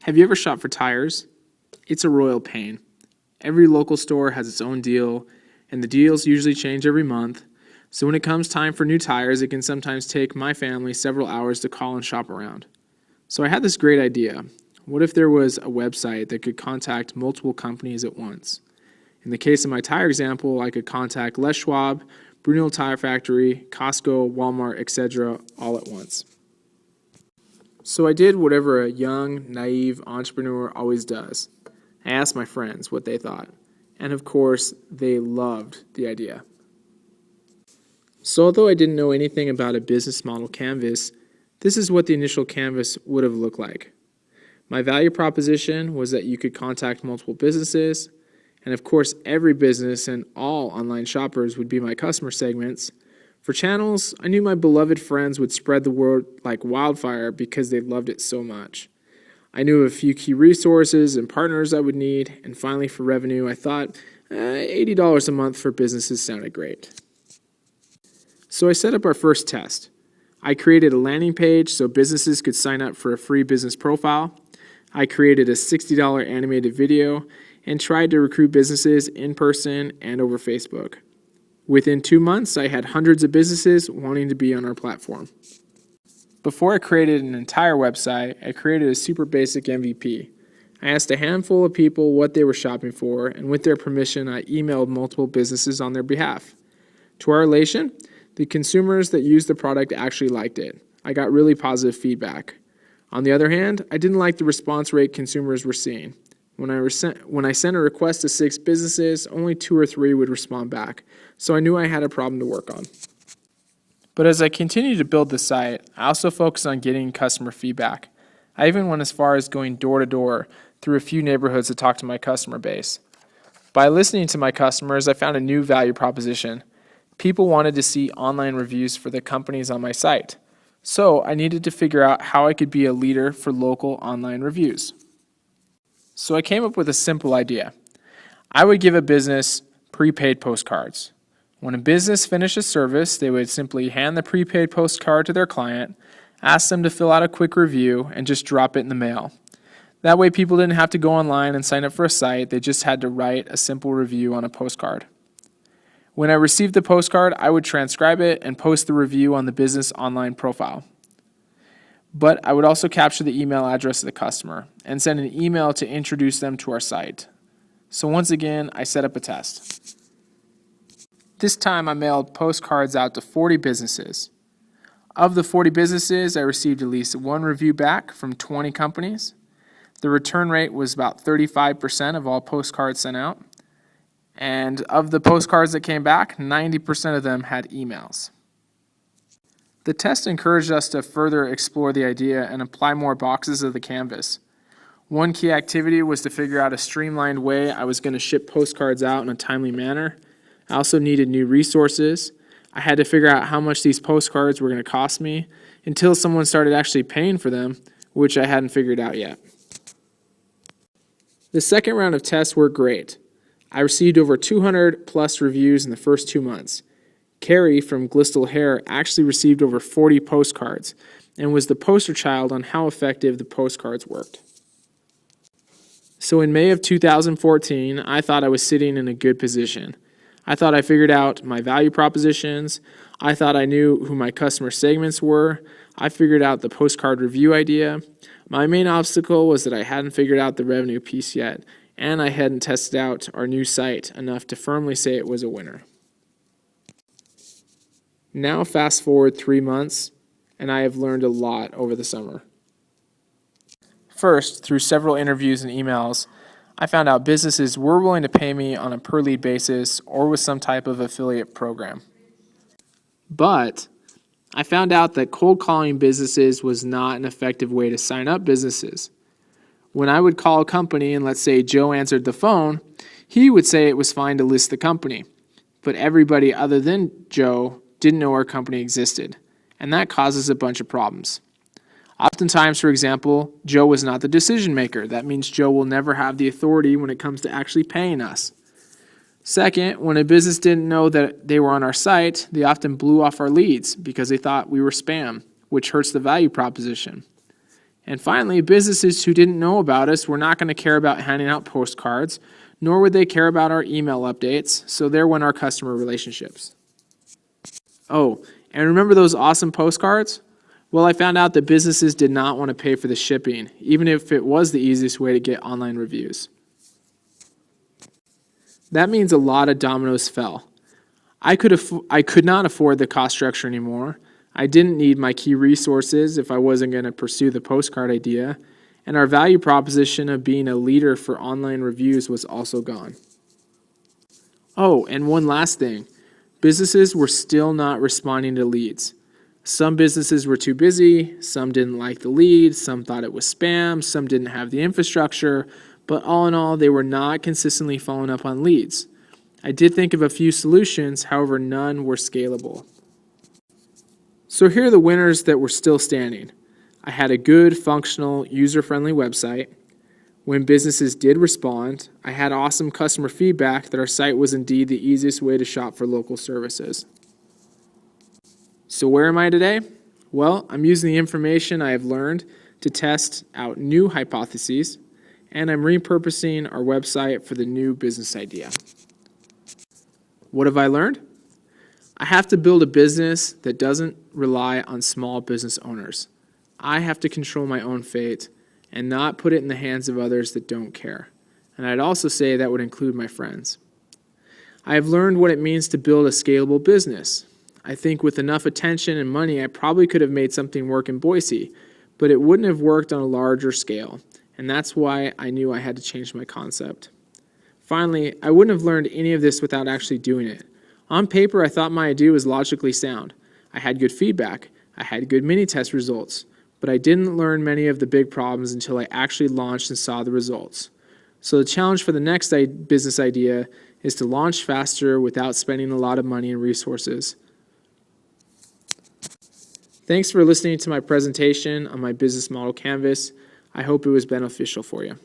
Have you ever shopped for tires? It's a royal pain. Every local store has its own deal, and the deals usually change every month. So when it comes time for new tires, it can sometimes take my family several hours to call and shop around. So I had this great idea. What if there was a website that could contact multiple companies at once? In the case of my tire example, I could contact Les Schwab, Brunel Tire Factory, Costco, Walmart, etc. all at once. So I did whatever a young, naive entrepreneur always does. I asked my friends what they thought. And of course, they loved the idea. So although I didn't know anything about a business model canvas, this is what the initial canvas would have looked like. My value proposition was that you could contact multiple businesses, and of course every business and all online shoppers would be my customer segments. For channels, I knew my beloved friends would spread the word like wildfire because they loved it so much. I knew a few key resources and partners I would need, and finally for revenue, I thought $80 a month for businesses sounded great. So I set up our first test. I created a landing page so businesses could sign up for a free business profile. I created a $60 animated video and tried to recruit businesses in person and over Facebook. Within 2 months, I had hundreds of businesses wanting to be on our platform. Before I created an entire website, I created a super basic MVP. I asked a handful of people what they were shopping for, and with their permission, I emailed multiple businesses on their behalf. To our elation, the consumers that used the product actually liked it. I got really positive feedback. On the other hand, I didn't like the response rate consumers were seeing. When I sent a request to 6 businesses, only 2 or 3 would respond back, so I knew I had a problem to work on. But as I continued to build the site, I also focused on getting customer feedback. I even went as far as going door to door through a few neighborhoods to talk to my customer base. By listening to my customers, I found a new value proposition. People wanted to see online reviews for the companies on my site, so I needed to figure out how I could be a leader for local online reviews. So I came up with a simple idea. I would give a business prepaid postcards. When a business finished a service, they would simply hand the prepaid postcard to their client, ask them to fill out a quick review, and just drop it in the mail. That way people didn't have to go online and sign up for a site, they just had to write a simple review on a postcard. When I received the postcard, I would transcribe it and post the review on the business online profile. But I would also capture the email address of the customer and send an email to introduce them to our site. So once again, I set up a test. This time I mailed postcards out to 40 businesses. Of the 40 businesses, I received at least 1 review back from 20 companies. The return rate was about 35% of all postcards sent out. And of the postcards that came back, 90% of them had emails. The test encouraged us to further explore the idea and apply more boxes of the canvas. One key activity was to figure out a streamlined way I was going to ship postcards out in a timely manner. I also needed new resources. I had to figure out how much these postcards were going to cost me until someone started actually paying for them, which I hadn't figured out yet. The second round of tests worked great. I received over 200 plus reviews in the first 2 months. Carrie from Glistle Hair actually received over 40 postcards and was the poster child on how effective the postcards worked. So in May of 2014, I thought I was sitting in a good position. I thought I figured out my value propositions. I thought I knew who my customer segments were. I figured out the postcard review idea. My main obstacle was that I hadn't figured out the revenue piece yet, and I hadn't tested out our new site enough to firmly say it was a winner. Now fast forward 3 months, and I have learned a lot over the summer. First, through several interviews and emails, I found out businesses were willing to pay me on a per lead basis or with some type of affiliate program. But I found out that cold calling businesses was not an effective way to sign up businesses. When I would call a company and let's say Joe answered the phone, he would say it was fine to list the company. But everybody other than Joe didn't know our company existed, and that causes a bunch of problems. Oftentimes, for example, Joe was not the decision maker. That means Joe will never have the authority when it comes to actually paying us. Second, when a business didn't know that they were on our site, they often blew off our leads because they thought we were spam, which hurts the value proposition. And finally, businesses who didn't know about us were not going to care about handing out postcards, nor would they care about our email updates, so there went our customer relationships. Oh, and remember those awesome postcards? Well, I found out that businesses did not want to pay for the shipping, even if it was the easiest way to get online reviews. That means a lot of dominoes fell. I could not afford the cost structure anymore. I didn't need my key resources if I wasn't going to pursue the postcard idea, and our value proposition of being a leader for online reviews was also gone. Oh, and one last thing. Businesses were still not responding to leads. Some businesses were too busy, some didn't like the lead, some thought it was spam, some didn't have the infrastructure, but all in all, they were not consistently following up on leads. I did think of a few solutions, however, none were scalable. So here are the winners that were still standing. I had a good, functional, user-friendly website. When businesses did respond, I had awesome customer feedback that our site was indeed the easiest way to shop for local services. So where am I today? Well, I'm using the information I have learned to test out new hypotheses, and I'm repurposing our website for the new business idea. What have I learned? I have to build a business that doesn't rely on small business owners. I have to control my own fate and not put it in the hands of others that don't care. And I'd also say that would include my friends. I have learned what it means to build a scalable business. I think with enough attention and money, I probably could have made something work in Boise, but it wouldn't have worked on a larger scale. And that's why I knew I had to change my concept. Finally, I wouldn't have learned any of this without actually doing it. On paper, I thought my idea was logically sound. I had good feedback. I had good mini-test results. But I didn't learn many of the big problems until I actually launched and saw the results. So the challenge for the next business idea is to launch faster without spending a lot of money and resources. Thanks for listening to my presentation on my business model canvas. I hope it was beneficial for you.